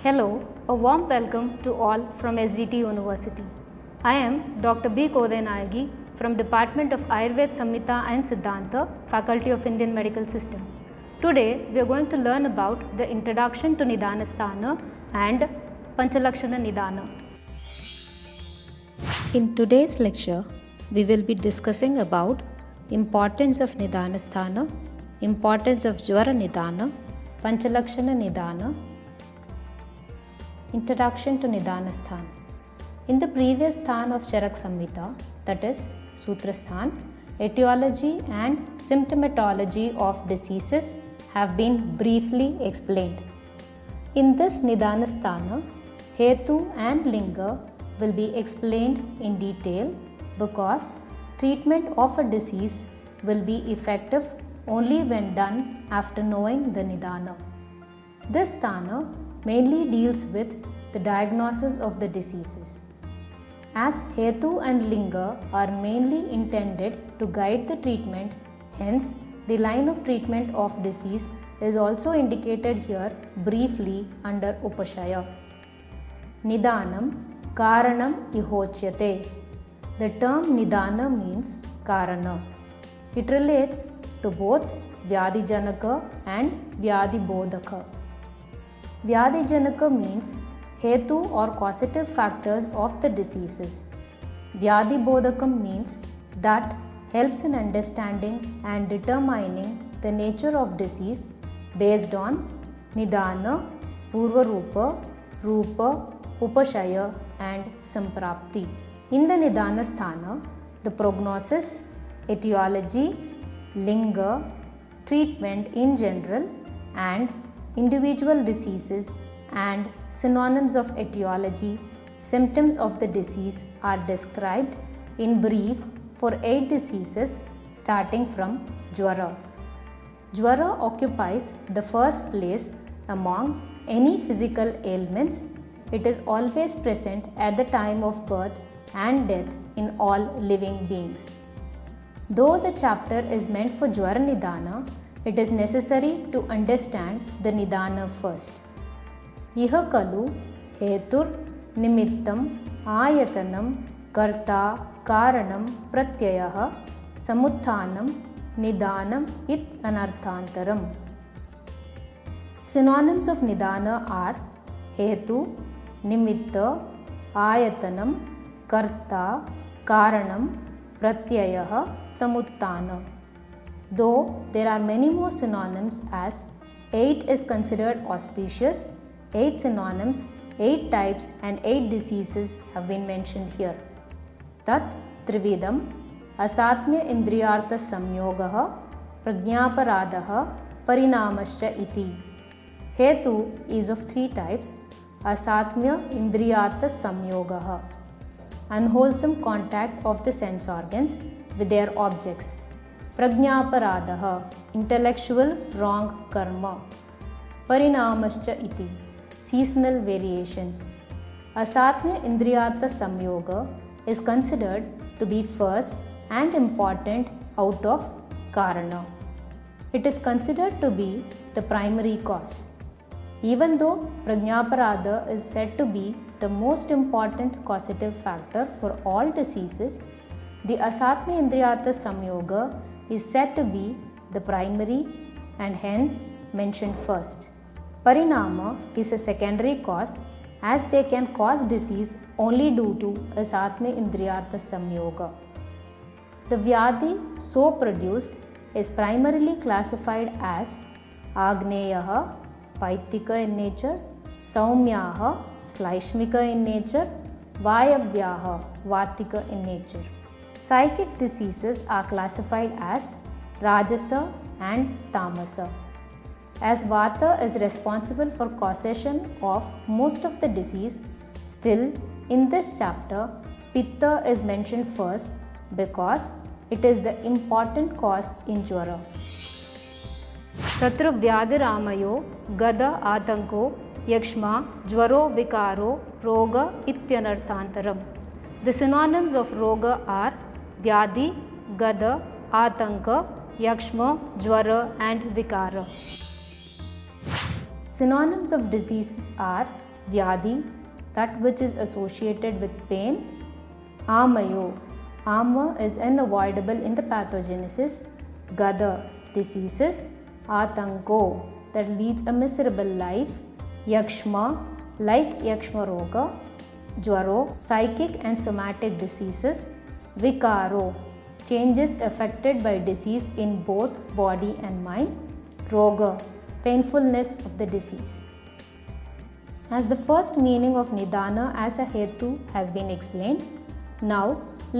Hello, a warm welcome to all from SGT University. I am Dr. B. Kodenayagi from Department of Ayurveda Samhita and Siddhanta, Faculty of Indian Medical System. Today we are going to learn about the introduction to Nidhanasthana and Panchalakshana Nidhana. In today's lecture, we will be discussing about importance of Nidhanasthana, importance of Jwara Nidhana, Panchalakshana Nidhana. Introduction to Nidhanasthan. In the previous sthan of Charak Samhita, that is Sutrasthan, etiology and symptomatology of diseases have been briefly explained. In this Nidhanasthana, Hetu and Linga will be explained in detail because treatment of a disease will be effective only when done after knowing the Nidhana. This sthana mainly deals with the diagnosis of the diseases. As Hetu and Linga are mainly intended to guide the treatment, hence the line of treatment of disease is also indicated here briefly under Upashaya. Nidhanam Karanam Ihochyate. The term Nidhana means Karana. It relates to both Vyadhijanaka and Vyadhibodhaka. Vyadhijanaka means Hetu or causative factors of the diseases. Vyadhibodhakam means that helps in understanding and determining the nature of disease based on Nidhana, Purvarupa, Rupa, Upashaya and Samprapti. In the Nidhana sthana, the prognosis, etiology, linga, treatment in general and individual diseases and synonyms of etiology, symptoms of the disease are described in brief for 8 diseases starting from Jwara. Jwara occupies the first place among any physical ailments. It is always present at the time of birth and death in all living beings. Though the chapter is meant for Jwara Nidhana, it is necessary to understand the Nidhana first. Iha kalu hetur nimittam ayatanam karta karanam pratyayah samuthanam nidhanam it anarthantaram. Synonyms of Nidhana are hetu, nimitta, ayatanam, karta, karanam, pratyayah, samuthana. Though there are many more synonyms as 8 is considered auspicious, 8 synonyms, 8 types and 8 diseases have been mentioned here. Tat Trividam Asatmya Indriyartha Samyogaha Prajnaparadaha Parinamascha iti. Hetu is of 3 types. Asatmya Indriyartha Samyogaha, unwholesome contact of the sense organs with their objects. Prajnaparadaha, intellectual wrong karma. Parinamascha iti, seasonal variations. Asatmya Indriyartha Samyoga is considered to be first and important out of Karana. It is considered to be the primary cause. Even though Prajnaparada is said to be the most important causative factor for all diseases, the Asatmya Indriyartha Samyoga is said to be the primary and hence mentioned first. Parinama is a secondary cause as they can cause disease only due to Asatmya Indriyartha Samyoga. The Vyadhi so produced is primarily classified as Agneyaha, Paitika in nature, Saumyaha, Slaishmika in nature, Vayavyaha, Vatika in nature. Psychic diseases are classified as Rajasa and Tamasa. As Vata is responsible for causation of most of the disease, still in this chapter, Pitta is mentioned first because it is the important cause in Jwara. Tatra Vyadhiramayo Gada Atanko Yakshma Jwaro Vikaro Roga Ityanarthantaram. The synonyms of Roga are Vyadhi, Gada, Atanka, Yakshma, Jwara and Vikara. Synonyms of diseases are vyadhi, that which is associated with pain; amayo, ama is unavoidable in the pathogenesis; gada, diseases; atanko, that leads a miserable life; yakshma, like yakshma roga; jwaro, psychic and somatic diseases; vikaro, changes affected by disease in both body and mind; roga, painfulness of the disease. As the first meaning of nidana as a hetu has been explained, now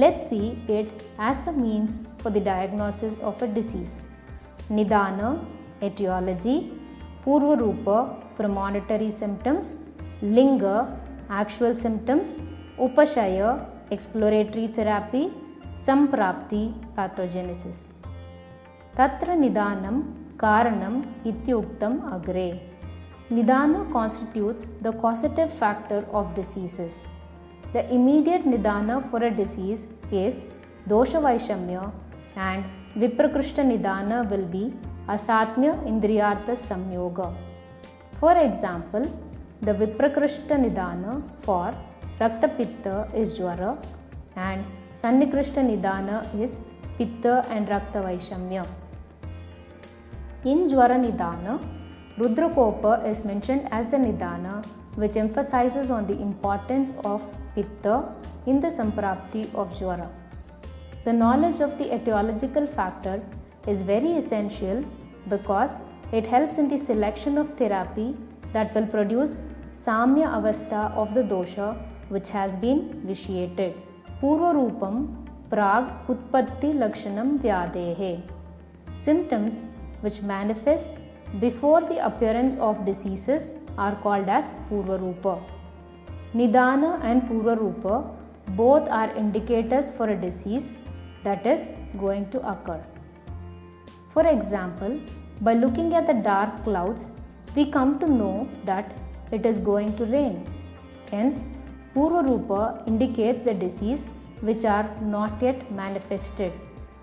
let's see it as a means for the diagnosis of a disease. Nidana, etiology; purvarupa, premonitory symptoms; linga, actual symptoms; upashaya, exploratory therapy; samprapti, pathogenesis. Tatra nidanam karanam ityuktam agre. Nidana constitutes the causative factor of diseases. The immediate nidana for a disease is dosha vaishamya, and viprakrishta nidana will be asatmya indriyartha samyoga. For example, the viprakrishta nidana for rakta pitta is jwara, and sannikrishta nidana is pitta and rakta vaishamya. In jwara nidana, Rudrakopa is mentioned as the nidana, which emphasizes on the importance of pitta in the samprapti of jwara. The knowledge of the etiological factor is very essential because it helps in the selection of therapy that will produce samya avastha of the dosha which has been vitiated. Purva rupam prag utpatti lakshanam vyadehe. Symptoms which manifest before the appearance of diseases are called as purvarupa. Nidana and purvarupa both are indicators for a disease that is going to occur. For example, by looking at the dark clouds, we come to know that it is going to rain. Hence, purvarupa indicates the disease which are not yet manifested.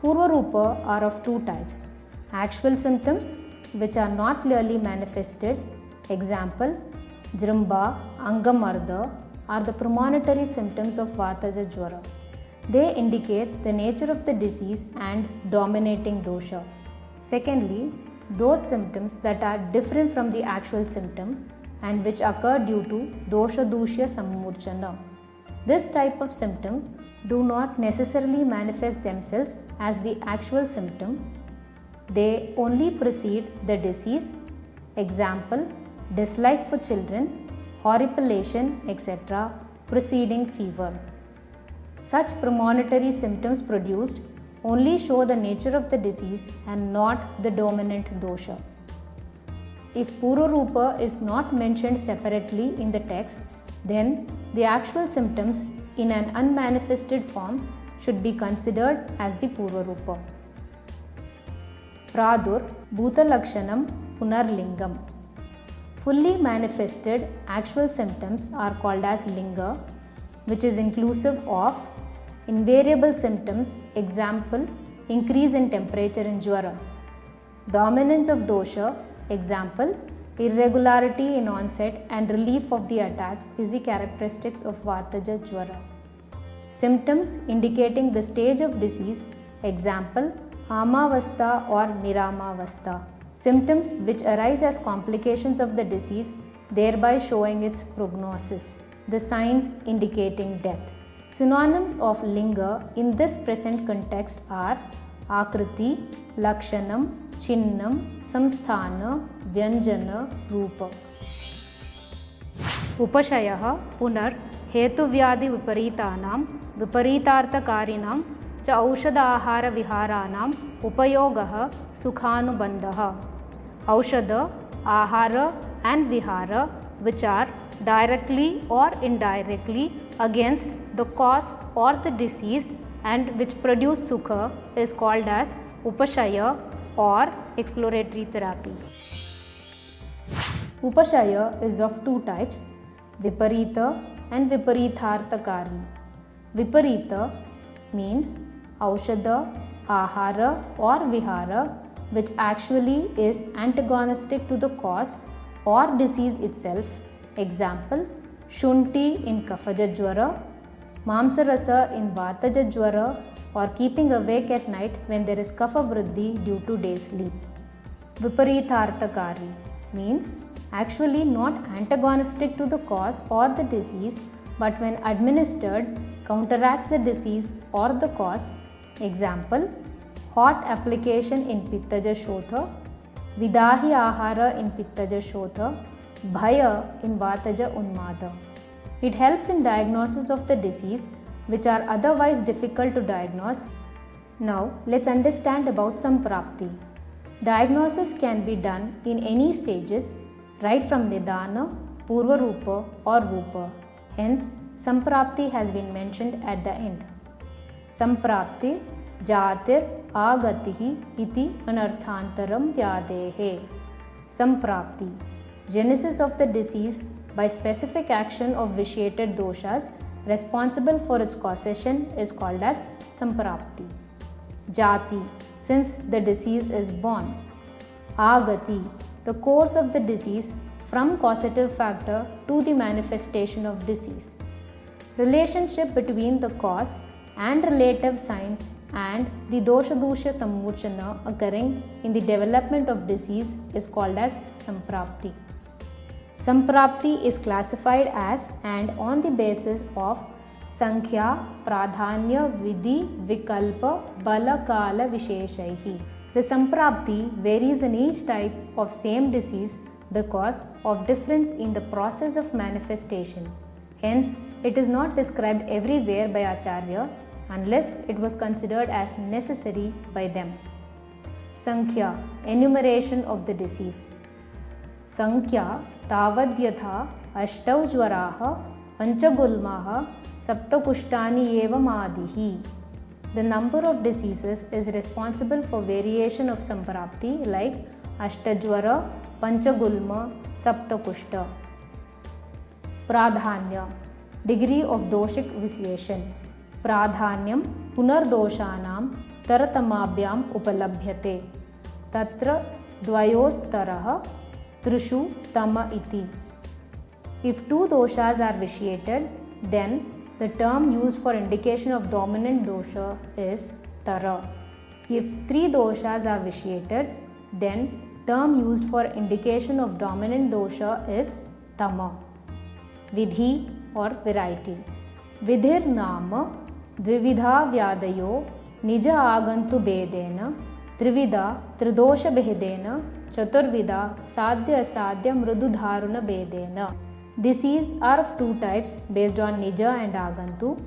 Purvarupa are of two types: actual symptoms which are not clearly manifested. Example, jramba, angamarda are the premonitory symptoms of vataja jwara. They indicate the nature of the disease and dominating dosha. Secondly, those symptoms that are different from the actual symptom and which occur due to dosha dushya sammurchana. This type of symptom do not necessarily manifest themselves as the actual symptom. They only precede the disease. Example, dislike for children, horripilation, etc. preceding fever. Such premonitory symptoms produced only show the nature of the disease and not the dominant dosha. If purvarupa is not mentioned separately in the text, then the actual symptoms in an unmanifested form should be considered as the purvarupa. Pradur Bhutalakshanam Punarlingam. Fully manifested actual symptoms are called as linga, which is inclusive of invariable symptoms. Example, increase in temperature in jwara. Dominance of dosha. Example, irregularity in onset and relief of the attacks is the characteristics of vataja jwara. Symptoms indicating the stage of disease. Example, amavastha or niramavastha. Symptoms which arise as complications of the disease, thereby showing its prognosis. The signs indicating death. Synonyms of linga in this present context are akriti, lakshanam, chinnam, samsthana, vyanjana, rupa. Upashayah punar hetuvyadi viparitanam viparitharthakarinam च औषधाहार विहाराणां उपयोगः सुखानुबन्धः. औषध, ahara and vihara, which are directly or indirectly against the cause or the disease and which produce sukha, is called as upashaya or exploratory therapy. Upashaya is of two types, viparita and viparitharthakari. Viparita means aushadha, ahara or vihara, which actually is antagonistic to the cause or disease itself. Example, Shunti in Kaphaja Jwara, Mamsarasa in Vataja Jwara, or keeping awake at night when there is Kapha Vriddhi due to day sleep. Viparitharthakari means actually not antagonistic to the cause or the disease, but when administered counteracts the disease or the cause. Example, hot application in Pittaja Shotha, Vidahi Ahara in Pittaja Shotha, Bhaya in Vataja Unmada. It helps in diagnosis of the disease which are otherwise difficult to diagnose. Now let's understand about Samprapti. Diagnosis can be done in any stages, right from Nidana, Purva Rupa or Rupa. Hence, Samprapti has been mentioned at the end. Samprapti Jatir Agatihi iti anarthantaram vyadehe. Samprapti, genesis of the disease by specific action of vitiated doshas responsible for its causation is called as Samprapti. Jati, since the disease is born. Agati, the course of the disease from causative factor to the manifestation of disease. Relationship between the cause and relative signs and the dosha-dusha sammurchana occurring in the development of disease is called as Samprapti. Samprapti is classified as and on the basis of Sankhya, Pradhanya, Vidhi, Vikalpa, Bala, Kala, Visheshaihi. The Samprapti varies in each type of same disease because of difference in the process of manifestation. Hence, it is not described everywhere by Acharya unless it was considered as necessary by them. Sankhya, enumeration of the disease. Sankhya tavadyatha ashtau jwaraha panchagulmaha saptakushtani evam adihi. The number of diseases is responsible for variation of Samprapti like Ashtajwara, Panchagulma, Saptakushta. Pradhanya, degree of doshic vitiation. Pradhanyam punardoshanam taratamabhyam upalabhyate. Tatra dvayostaraha trishu tama iti. If two doshas are vitiated, then the term used for indication of dominant dosha is tara. If three doshas are vitiated, then term used for indication of dominant dosha is tama. Vidhi or variety. Vidhir nama dvividha vyadayo nija agantu bedena trivida tridosha behedena chaturvida sadhya asadhya mrududharuna bedena. Disease are of two types based on Nija and Agantu.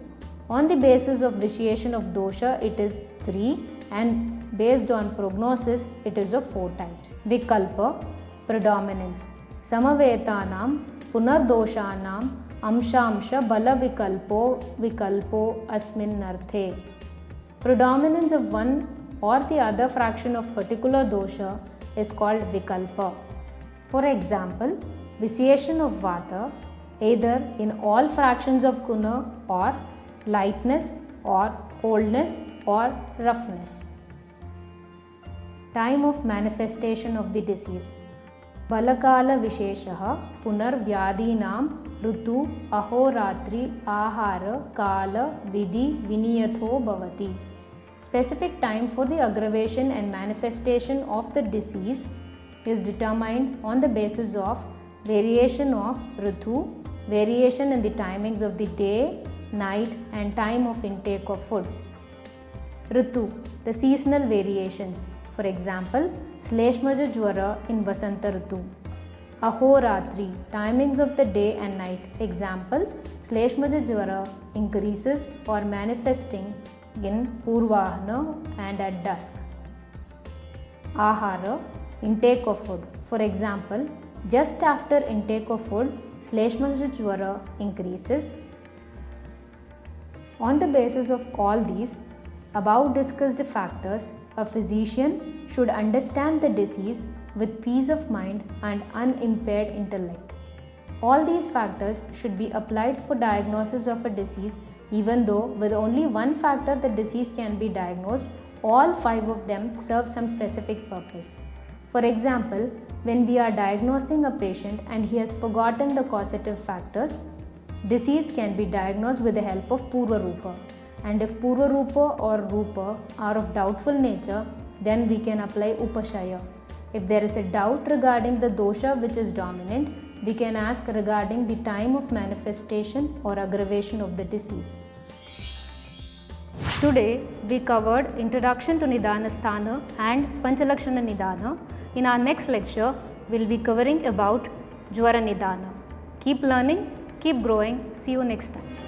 On the basis of vitiation of dosha, it is 3, and based on prognosis, it is of 4 types. Vikalpa, predominance. Samavetanam punardoshanam amshamsha bala vikalpo asminnarthe. Predominance of one or the other fraction of particular dosha is called vikalpa. For example, vitiation of Vata either in all fractions of guna or lightness or coldness or roughness. Time of manifestation of the disease. Balakala visheshaha punar vyadinam rutu ahoratri ahara kala vidhi viniyatho bhavati. Specific time for the aggravation and manifestation of the disease is determined on the basis of variation of Ritu, variation in the timings of the day, night and time of intake of food. Ritu, the seasonal variations. For example, Sleshmaja Jwara in Vasanta Ritu. Ahoratri, timings of the day and night. Example, Sleshmaja Jwara increases or manifesting in Purvahana and at dusk. Ahara, intake of food. For example, just after intake of food, Sleshmaja Jwara increases. On the basis of all these above discussed factors, a physician should understand the disease with peace of mind and unimpaired intellect. All these factors should be applied for diagnosis of a disease, even though with only one factor the disease can be diagnosed, all 5 of them serve some specific purpose. For example, when we are diagnosing a patient and he has forgotten the causative factors, disease can be diagnosed with the help of Purva Rupa. And if Purva Rupa or Rupa are of doubtful nature, then we can apply Upashaya. If there is a doubt regarding the dosha which is dominant, we can ask regarding the time of manifestation or aggravation of the disease. Today we covered Introduction to Nidana Sthana and Panchalakshana Nidana. In our next lecture, we will be covering about Jwara Nidana. Keep learning, keep growing. See you next time.